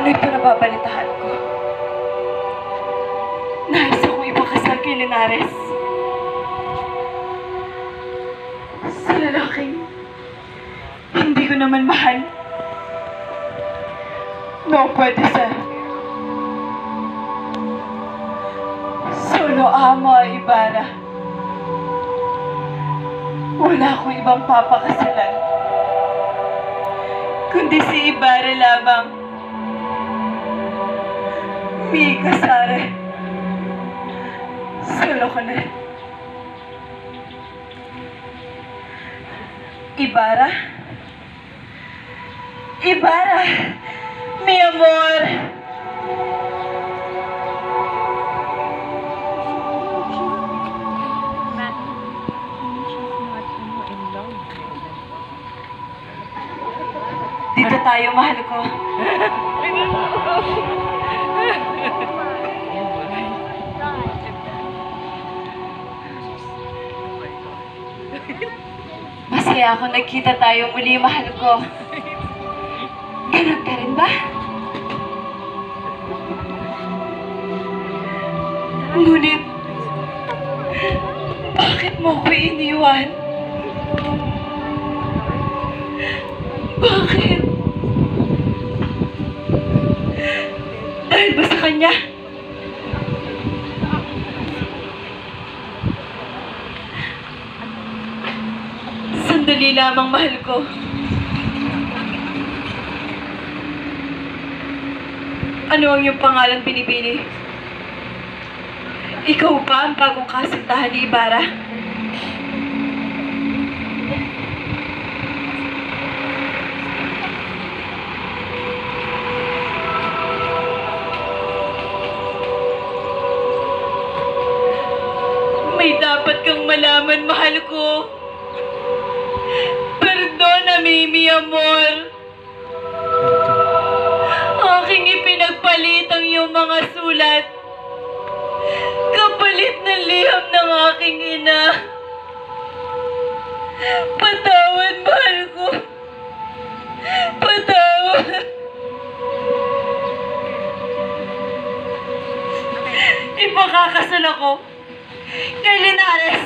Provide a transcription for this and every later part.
Ano ito nababalitaan ko? Nais akong ipakasal kay Linares. Sa lalaking hindi ko naman mahal. No, pwede sir. Solo Ama Ibarra. Wala akong ibang papakasalan kundi si Ibarra lamang. Mika Sare. Solo ko na. Ibarra? Ibarra! Mi amor! Dito tayo, mahal ko. Masaya ako nagkita tayo muli, mahal ko. Ganun ka rin ba? Ngunit, bakit mo ko iniwan? Bakit? Dahil ba sa kanya? Sandali lamang, mahal ko. Ano ang iyong pangalan pinipili? Ikaw ba ang bagong kasintahan ni Ibarra? May dapat kang malaman, mahal ko. Perdóname, mi amor. Aking ipinagpalit ang iyong mga sulat. Kapalit ng liham ng aking ina. Patawad, mahal ko. Patawad. Ipakakasal ako kay Linares.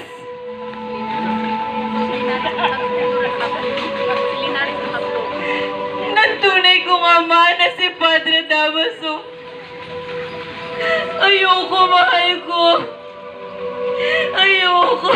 Nagtunay kong ama na si Padre Damaso. Ayoko, mahal ko. Ayoko.